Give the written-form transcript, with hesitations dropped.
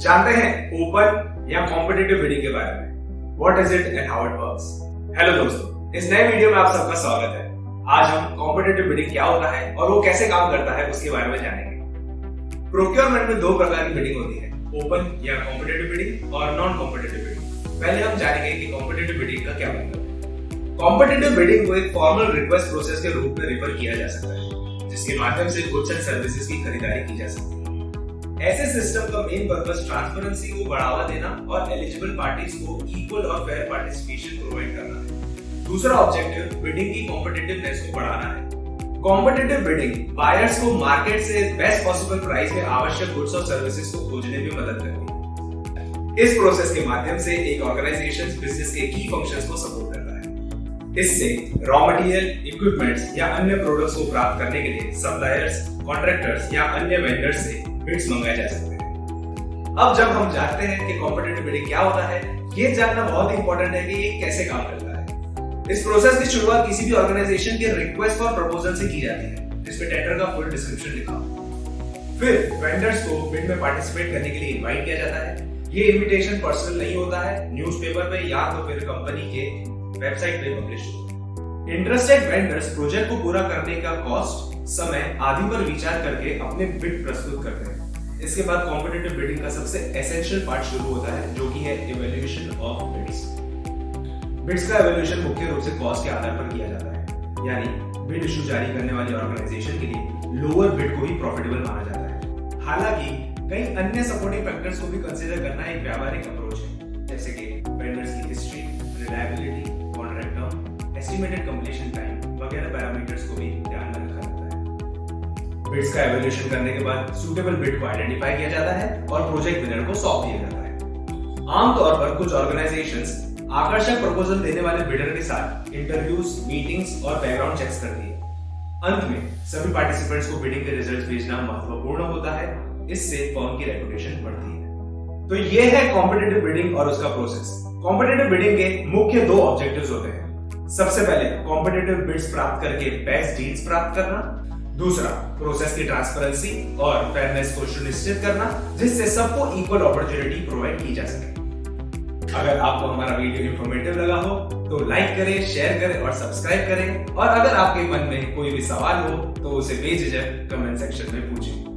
जानते हैं ओपन या कॉम्पिटिटिव बिडिंग के बारे में। What is it and how it works. Hello दोस्तों, इस नए वीडियो में आप सबका स्वागत है। आज हम कॉम्पिटिटिव बिडिंग क्या होता है और वो कैसे काम करता है उसके बारे में जानेंगे। प्रोक्योरमेंट में दो प्रकार की बिडिंग होती है, ओपन या कॉम्पिटिटिव बिडिंग और नॉन कॉम्पिटिटिव बिडिंग। पहले हम जानेंगे कि कॉम्पिटिटिव बिडिंग का क्या मतलब है। कॉम्पिटिटिव बिडिंग को एक फॉर्मल रिक्वेस्ट प्रोसेस के रूप में रेफर किया जा सकता है, जिसके माध्यम से गुड्स एंड सर्विसेज की खरीदारी की जा सकती है। ऐसे सिस्टम का मेन पर्पस ट्रांसपेरेंसी को बढ़ावा देना और एलिजिबल पार्टीज को इक्वल और फेयर पार्टिसिपेशन प्रोवाइड करना है। दूसरा ऑब्जेक्टिव बिडिंग की कॉम्पिटिटिवनेस को बढ़ाना है। कॉम्पिटिटिव बिडिंग बायर्स को मार्केट से बेस्ट पॉसिबल प्राइस में आवश्यक गुड्स और सर्विसेज को खोजने में मदद करती है। इस प्रोसेस के माध्यम से एक ऑर्गेनाइजेशन बिजनेस के की फंक्शंस को सपोर्ट करता है। इससे रॉ मटेरियल, इक्विपमेंट्स या अन्य प्रोडक्ट्स को प्राप्त करने के लिए सप्लायर्स, कॉन्ट्रैक्टर्स या अन्य वेंडर्स से बिड्स मंगाए जा सकते हैं। अब जब हम जानते हैं कि कॉम्पिटिटिव बिडिंग क्या होता है, ये जानना बहुत इंपॉर्टेंट है कि ये कैसे काम करता है। इस प्रोसेस की शुरुआत किसी भी ऑर्गेनाइजेशन के रिक्वेस्ट फॉर प्रपोजल से की जाती है, जिसमें टेंडर का फुल डिस्क्रिप्शन लिखा हो। फिर वेंडर्स को बिड में पार्टिसिपेट करने के लिए इनवाइट किया जाता है। ये इनविटेशन पर्सनल नहीं होता है, न्यूज़पेपर पे या तो फिर कंपनी के वेबसाइट पे पब्लिश होता है। इंटरेस्टेड वेंडर्स प्रोजेक्ट को पूरा करने का कॉस्ट, समय आदि पर विचार करके अपने बिड प्रस्तुत करते हैं। इसके बाद कॉम्पिटिटिव बिडिंग का सबसे एसेंशियल पार्ट शुरू होता है, जो कि है इवैल्यूएशन ऑफ बिड्स। बिड्स का इवैल्यूएशन मुख्य रूप से कॉस्ट के आधार पर किया जाता है, यानी बिड इशू जारी करने वाली ऑर्गेनाइजेशन के लिए लोअर बिड को ही प्रॉफिटेबल माना जाता है। हालांकि कई अन्य सपोर्टिंग फैक्टर्स को भी कंसीडर करना एक व्यावहारिक अप्रोच है, जैसे कि वेंडर्स की history, reliability, contract term, estimated completion time वगैरह पैरामीटर्स को भी ध्यान में रखा जाता है। बिड्स का इवैल्यूएशन करने के बाद सूटेबल बिड को आइडेंटिफाई किया जाता है और प्रोजेक्ट विनर को सौंप दिया जाता है। आमतौर पर कुछ ऑर्गेनाइजेशंस आकर्षक प्रपोजल देने वाले बिडर के साथ इंटरव्यूज, मीटिंग्स और बैकग्राउंड चेक्स करती है। अंत में सभी पार्टिसिपेंट्स को बिडिंग के रिजल्ट्स भेजना महत्वपूर्ण होता है। इससे फर्म की रेपुटेशन बढ़ती है। तो ये है कॉम्पिटिटिव बिडिंग और उसका प्रोसेस। कॉम्पिटिटिव बिडिंग के मुख्य दो ऑब्जेक्टिव्स होते हैं। सबसे पहले कॉम्पिटिटिव बिड्स प्राप्त करके बेस्ट डील्स प्राप्त करना। दूसरा, प्रोसेस की ट्रांसपेरेंसी और फेयरनेस को सुनिश्चित करना, जिससे सबको इक्वल अपॉर्चुनिटी प्रोवाइड की जा सके। अगर आपको हमारा वीडियो इंफॉर्मेटिव लगा हो तो लाइक करें, शेयर करें और सब्सक्राइब करें। और अगर आपके मन में कोई भी सवाल हो तो उसे बेझिझक कमेंट सेक्शन में पूछें।